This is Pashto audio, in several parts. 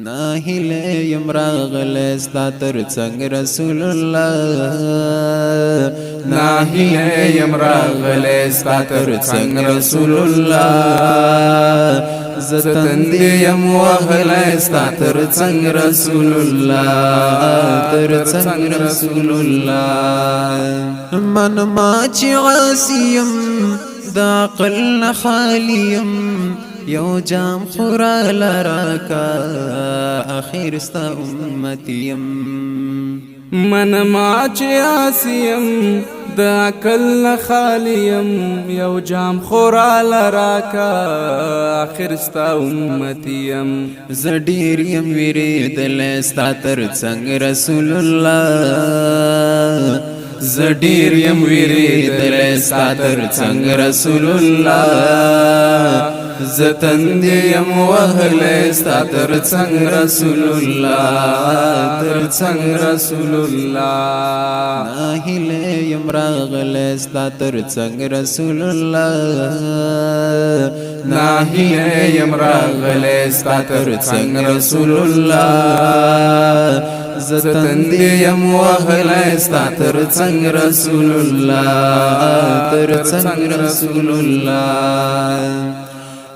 ناهیله یم راغلی ستا تر څنګ رسول الله ناهیله یم راغلی ستا تر څنګ رسول الله زه تندې یم وهلی ستا تر څنګ رسول الله تر څنګ رسول الله من ما چې عاصي یم د عقل نه خالي یم یو جام خورا لراکا اخیر ستا امتیم من ما چې عاصیم د عقل نه خالیم یو جام خورا لراکا اخر ستا امتیم زه ډېر یم وېرېدلی ستا تر څنګ رسول الله زه ډېر یم وېرېدلی ستا تر څنګ رسول الله زه تندې یم وهلی ستا تر څنګ رسول الله تر څنګ رسول الله ناهیله یم راغلی ستا تر څنګ رسول الله ناهیله یم راغلی ستا تر څنګ رسول الله زه تندې یم وهلی ستا تر څنګ رسول الله تر څنګ رسول الله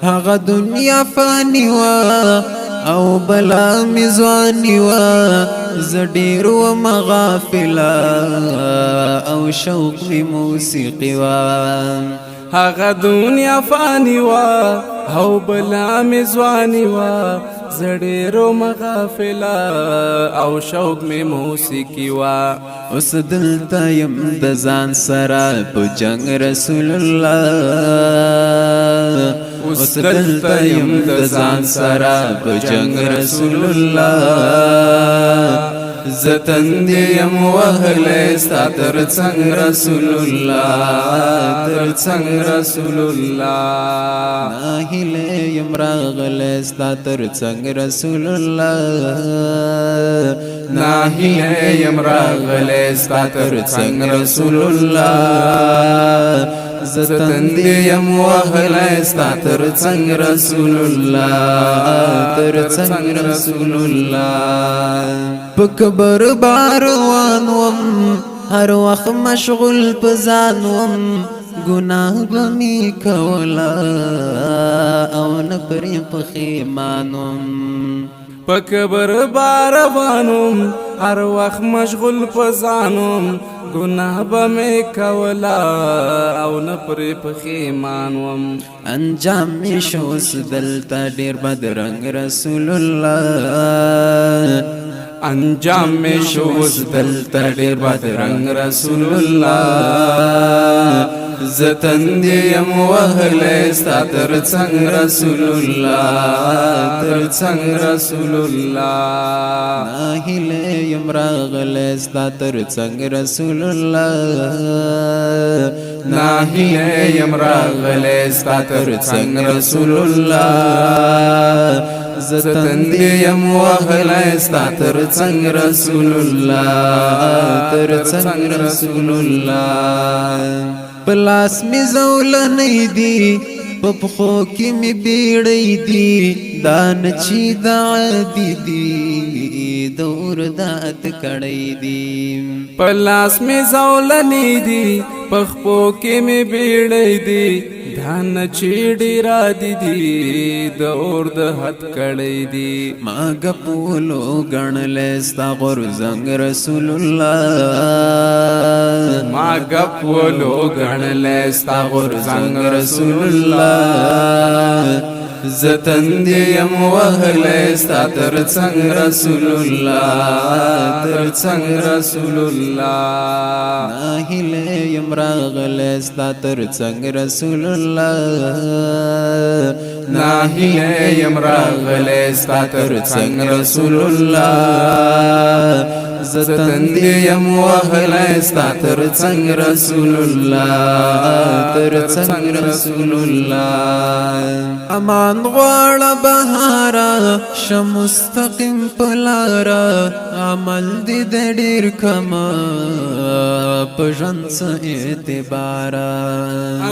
هغه دنیا فانی وا او بلا میزوانی وا زه ډېر وم غافله او شوق می موسیقي وا هغه دنیا فانی وا او بلا میزوانی وا زه ډېر وم غافله او شوق می موسیقي وا اوس دلته یم د ځان سره په جنګ رسول الله اوس دلته یم د ځان سره په جنګ رسول الله زه تندې یم وهلی ستا تر څنګ رسول الله تر څنګ رسول الله ناهیله یم راغلی ستا تر څنګ رسول الله ناهیله یم راغلی ستا تر څنګ رسول الله زه تندې یم وهلی ستا تر څنګ رسول الله تر څنګ رسول الله په کبر باروان وم هر وخت مشغول په ځان وم ګناه به مې کوله او نه پرې پښیمان وم په کبر باروانم هر وخت مشغول په ځانم ګناه به مې کوله او نه پرې پښیمان وم انجام مې شو اوس دلته ډېر بدرنګ رسول الله انجام مې شو اوس دلته ډېر بدرنګ رسول الله زه تندې یم وهلی ستا تر څنګ رسول الله تر څنګ رسول الله ناهیله یم راغلی ستا تر څنګ رسول الله ناهیله یم راغلی ستا تر څنګ رسول الله زه تندې یم وهلی ستا تر څنګ رسول الله تر څنګ رسول الله پلاس می زولنی دی په پښو کې می بیړۍ دی دان چې د عادي دی دور دات کړی دی پلاس می زولنی دی په پښو کې می بیړۍ دی دان چې ډېر دی د اور د حد کړی دی ما ګپولو ګڼلی ستا غورځنګ رسول الله ما ګپولو ګڼلی ستا غورځنګ رسول الله زه تندې یم وهلی ستا تر څنګ رسول الله تر څنګ رسول الله ناهیله یم راغلی ستا تر څنګ رسول الله ناهیله یم راغلی ستا تر څنګ رسول الله زه تندې یم وهلی ستا تر څنګ رسول الله تر څنګ رسول الله امان غواړه بهاره شه مستقیم په لاره عمل دې د ډېر کمه په ژوند څه اعتباره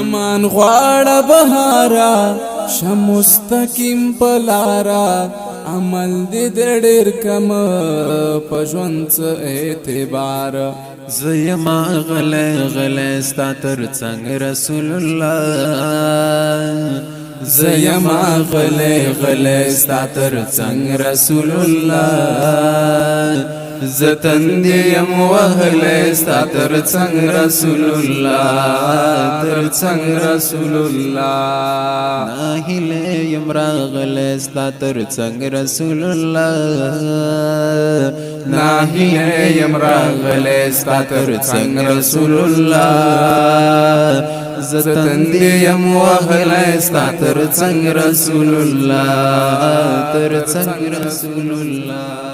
امان غواړه بهاره شه مستقیم په لاره عمل دې ډېر کم په ژوند څه اعتبار زیما غلی غلی ستا تر څنګ رسول الله زیما غلی غلی ستا تر څنګ رسول الله زتندیم وهلی ستا تر څنګ رسول الله تر څنګ رسول الله ناهیلی یم راغلی ستا تر څنګ رسول الله ناهیلی یم راغلی ستا تر څنګ رسول الله زتندیم وهلی ستا تر څنګ رسول الله تر څنګ رسول الله